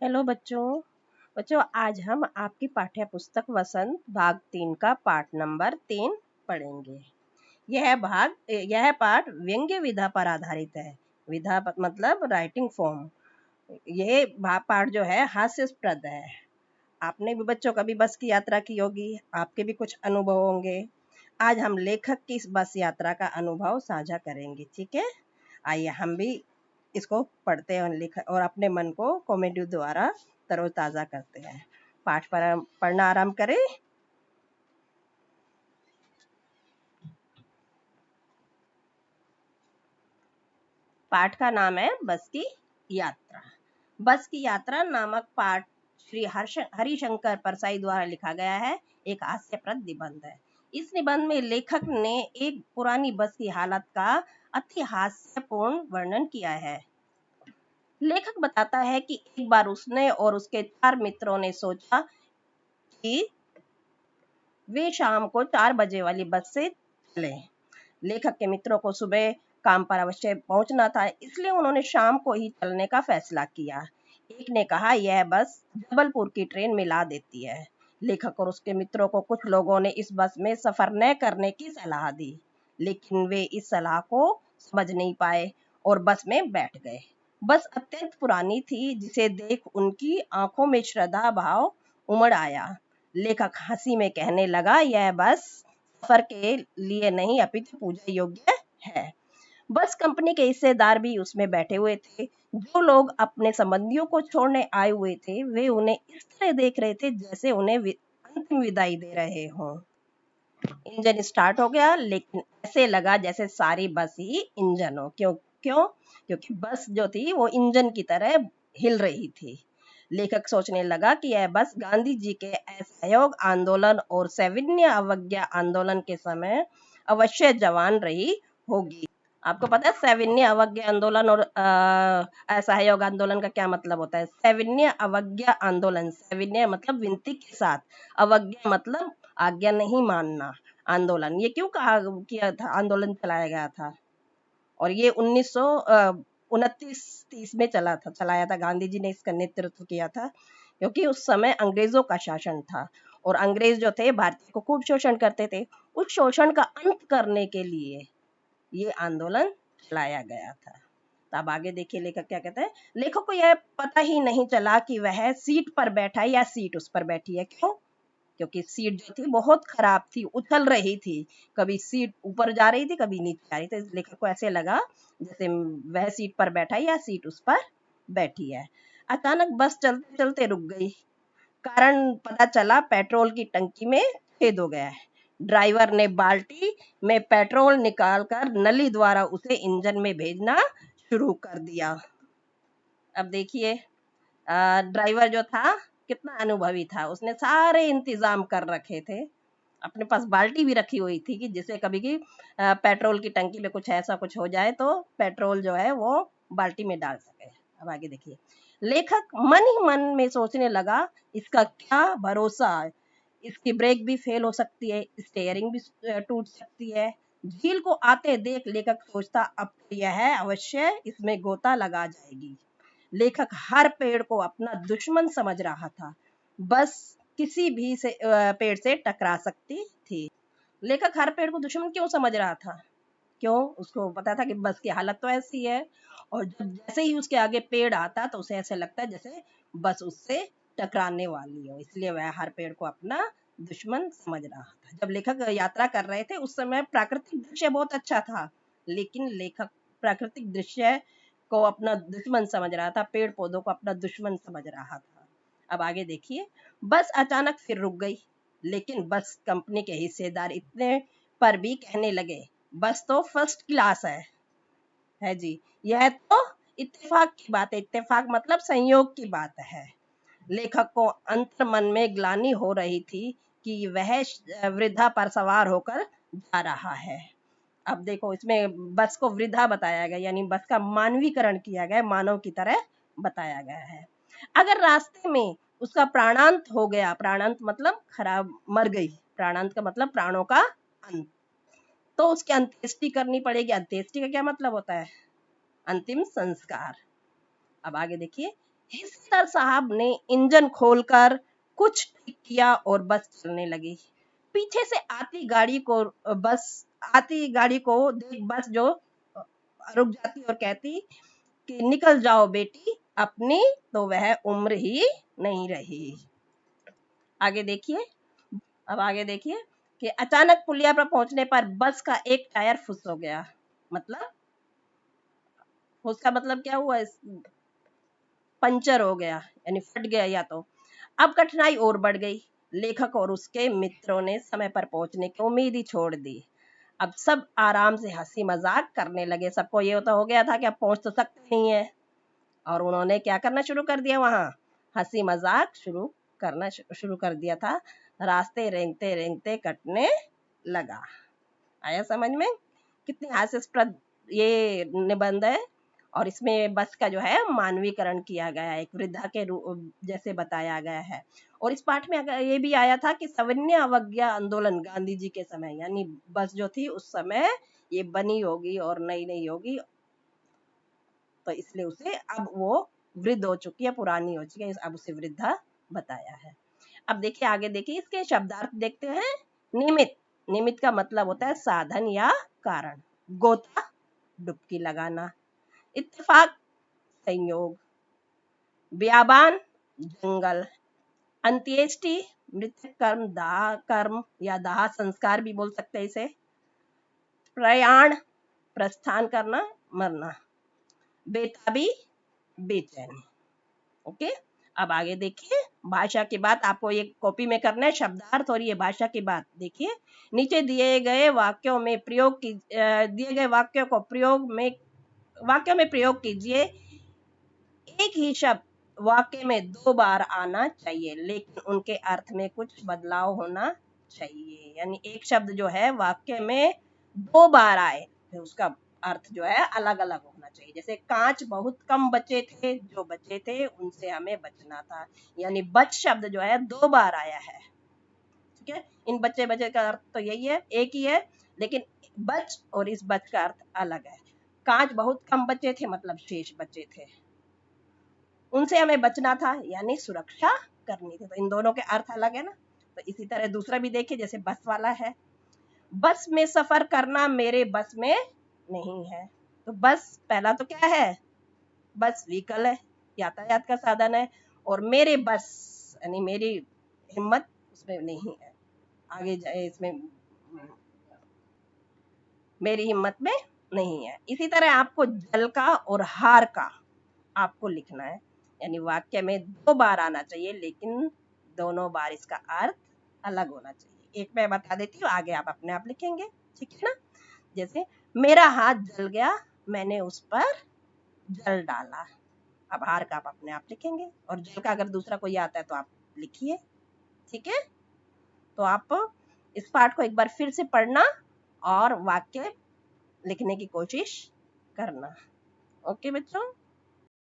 Hello बच्चों। बच्चों आज हम आपकी पाठ्य पुस्तक वसंत भाग 3 का पाठ नंबर 3 पढ़ेंगे। यह पाठ व्यंग्य विधा पर आधारित है। विधा मतलब राइटिंग फॉर्म। पाठ जो है हास्यास्पद है। आपने भी बच्चों कभी बस की यात्रा की होगी, आपके भी कुछ अनुभव होंगे। आज हम लेखक की इस बस यात्रा का अनुभव साझा करेंगे, ठीक है। आइए हम भी इसको पढ़ते हैं और अपने मन को कॉमेडी द्वारा तरोताजा करते हैं। पाठ पर पढ़ना आरंभ करें। पाठ का नाम है बस की यात्रा। बस की यात्रा नामक पाठ श्री हरिशंकर परसाई द्वारा लिखा गया है। एक हास्यप्रद निबंध है। इस निबंध में लेखक ने एक पुरानी बस की हालत का अति हास्यपूर्ण वर्णन किया है। लेखक बताता है कि एक बार उसने और उसके 4 मित्रों ने सोचा कि वे शाम को 4 बजे वाली बस से चले। लेखक के मित्रों को सुबह काम पर अवश्य पहुंचना था, इसलिए उन्होंने शाम को ही चलने का फैसला किया। एक ने कहा यह बस जबलपुर की ट्रेन मिला देती है। लेखक और उसके मित्रों को कुछ लोगों ने इस बस में सफर न करने की सलाह दी, लेकिन वे इस सलाह को समझ नहीं पाए और बस में बैठ गए। बस अत्यंत पुरानी थी, जिसे देख उनकी आंखों में श्रद्धा भाव उमड़ आया। लेखक हंसी में कहने लगा, यह बस सफर के लिए नहीं अपितु पूजा योग्य है। बस कंपनी के हिस्सेदार भी उसमें बैठे हुए थे। जो लोग अपने संबंधियों को छोड़ने आए हुए थे, वे उन्हें इस तरह देख रहे थे जैसे उन्हें अंतिम विदाई दे रहे हों। इंजन स्टार्ट हो गया, लेकिन ऐसे लगा जैसे सारी बस ही इंजन हो। क्यों? क्योंकि बस जो थी वो इंजन की तरह हिल रही थी। लेखक सोचने लगा कि यह बस गांधी जी के असहयोग आंदोलन और सविनय अवज्ञा आंदोलन के समय अवश्य जवान रही होगी। आपको पता है सविनय अवज्ञा आंदोलन और असहयोग आंदोलन का क्या मतलब होता है? सविनय अवज्ञा आंदोलन, सविनय मतलब विनती के साथ, अवज्ञा मतलब आज्ञा नहीं मानना आंदोलन। ये क्यों कहा किया था, आंदोलन चलाया गया था? और ये 1929-30 में चलाया था। गांधी जी ने इसका नेतृत्व किया था, क्योंकि उस समय अंग्रेजों का शासन था और अंग्रेज जो थे भारतीय को खूब शोषण करते थे। उस शोषण का अंत करने के लिए ये आंदोलन चलाया गया था। तो अब आगे देखिए लेखक क्या कहते हैं। लेखक को यह पता ही नहीं चला कि वह सीट पर बैठा है या सीट उस पर बैठी है। क्यों? क्योंकि सीट जो थी बहुत खराब थी, उछल रही थी। कभी सीट ऊपर जा रही थी, कभी नीचे आ रही थी। लेखक को ऐसे लगा जैसे वह सीट पर बैठा है या सीट उस पर बैठी है। अचानक बस चलते चलते रुक गई। कारण पता चला, पेट्रोल की टंकी में छेद हो गया है। ड्राइवर ने बाल्टी में पेट्रोल निकालकर नली द्वारा उसे इंजन में भेजना शुरू कर दिया। अब देखिए ड्राइवर जो था कितना अनुभवी था। उसने सारे इंतजाम कर रखे थे। अपने पास बाल्टी भी रखी हुई थी कि जिससे कभी की पेट्रोल की टंकी में कुछ ऐसा कुछ हो जाए तो पेट्रोल जो है वो बाल्टी में डाल सके। अब आगे देखिए। लेखक मन ही मन में सोचने लगा, इसका क्या भरोसा, इसकी ब्रेक भी फेल हो सकती है, स्टीयरिंग भी टूट सकती है। झील को आते देख लेखक सोचता, अब यह अवश्य इसमें गोता लगा जाएगी। लेखक हर पेड़ को अपना दुश्मन समझ रहा था। बस किसी भी पेड़ से टकरा सकती थी। लेखक हर पेड़ को दुश्मन क्यों समझ रहा था? क्यों? उसको पता था कि बस की हालत तो ऐसी है, और जब जैसे ही उसके आगे पेड़ आता तो उसे ऐसे लगता है जैसे बस उससे टकराने वाली हो, इसलिए वह हर पेड़ को अपना दुश्मन समझ रहा था। जब लेखक यात्रा कर रहे थे उस समय प्राकृतिक दृश्य बहुत अच्छा था, लेकिन लेखक प्राकृतिक दृश्य को अपना दुश्मन समझ रहा था, पेड़ पौधों को अपना दुश्मन समझ रहा था। अब आगे देखिए। बस अचानक फिर रुक गई, लेकिन बस कंपनी के हिस्सेदार इतने पर भी कहने लगे, बस तो फर्स्ट क्लास है जी। यह तो इत्तेफाक की बात है। इत्तेफाक मतलब संयोग की बात है। लेखक को अंतर मन में ग्लानि हो रही थी कि वह वृद्धा पर सवार होकर जा रहा है। अब देखो इसमें बस को वृद्धा बताया गया, यानी बस का मानवीकरण किया गया, मानव की तरह बताया गया है। अगर रास्ते में उसका प्राणांत हो गया, प्राणांत मतलब खराब, मर गई, प्राणांत का मतलब प्राणों का अंत, तो उसकी अंत्येष्टि करनी पड़ेगी। अंत्येष्टि का क्या मतलब होता है? अंतिम संस्कार। अब आगे देखिए। हिस्सेदार साहब ने इंजन खोलकर कुछ ठीक किया और बस चलने लगी। पीछे से आती गाड़ी को देख बस जो रुक जाती और कहती कि निकल जाओ बेटी, अपनी तो वह उम्र ही नहीं रही। आगे देखिए। अब आगे देखिए कि अचानक पुलिया पर पहुंचने पर बस का एक टायर फुस हो गया। मतलब उसका मतलब क्या हुआ, पंचर हो गया यानी फट गया या तो। अब कठिनाई और बढ़ गई। लेखक और उसके मित्रों ने समय पर पहुंचने की उम्मीद ही छोड़ दी। अब सब आराम से हंसी मजाक करने लगे। सबको ये तो हो गया था कि अब पहुंच तो सकते नहीं है, और उन्होंने क्या करना शुरू कर दिया, वहां हंसी मजाक शुरू कर दिया था। रास्ते रेंगते रेंगते कटने लगा। आया समझ में? कितनी हास्यास्पद ये निबंध है। और इसमें बस का जो है मानवीकरण किया गया है, एक वृद्धा के जैसे बताया गया है। और इस पाठ में अगर ये भी आया था कि सविनय अवज्ञा आंदोलन गांधी जी के समय, यानी बस जो थी उस समय ये बनी होगी और नई नई होगी, तो इसलिए उसे अब वो वृद्ध हो चुकी है, पुरानी हो चुकी है, अब उसे वृद्धा बताया है। अब देखिए आगे देखिए, इसके शब्दार्थ देखते हैं। निमित्त, निमित्त का मतलब होता है साधन या कारण। गोता, डुबकी लगाना। इत्तेफाक, संयोग। बियाबान, जंगल। अंत्येष्टि, मृत्यु कर्म, दाह कर्म या दाह संस्कार भी बोल सकते हैं इसे। प्रयाण, प्रस्थान करना, मरना। बेताबी, बेचैनी। ओके। अब आगे देखिए, भाषा की बात आपको ये कॉपी में करना है, शब्दार्थ और ये भाषा की बात देखिए। नीचे दिए गए वाक्यों को वाक्यों में प्रयोग कीजिए। एक ही शब्द वाक्य में 2 बार आना चाहिए, लेकिन उनके अर्थ में कुछ बदलाव होना चाहिए। यानी एक शब्द जो है वाक्य में 2 बार आए तो उसका अर्थ जो है अलग अलग होना चाहिए। जैसे कांच बहुत कम बचे थे, जो बचे थे उनसे हमें बचना था। यानी बच शब्द जो है 2 बार आया है। ठीक है, इन बचे बचे का अर्थ तो यही है, एक ही है, लेकिन बच और इस बच का अर्थ अलग है। कांच बहुत कम बचे थे मतलब शेष बचे थे, उनसे हमें बचना था यानी सुरक्षा करनी थी। तो इन दोनों के अर्थ अलग है ना। तो इसी तरह दूसरा भी देखिए, जैसे बस वाला है, बस में सफर करना मेरे बस में नहीं है। तो बस पहला तो क्या है, बस व्हीकल है, यातायात का साधन है, और मेरे बस यानी मेरी हिम्मत उसमें नहीं है, आगे जाए इसमें मेरी हिम्मत में नहीं है। इसी तरह आपको जल का और हार का आपको लिखना है, यानी वाक्य में 2 बार आना चाहिए, लेकिन दोनों बार इसका अर्थ अलग होना चाहिए। एक मैं बता देती हूँ, आगे आप अपने आप लिखेंगे, ठीक है ना। जैसे मेरा हाथ जल गया, मैंने उस पर जल डाला। अब हार का आप अपने आप लिखेंगे, और जल का अगर दूसरा कोई आता है तो आप लिखिए, ठीक है। तो आप इस पाठ को एक बार फिर से पढ़ना और वाक्य लिखने की कोशिश करना। ओके बच्चों।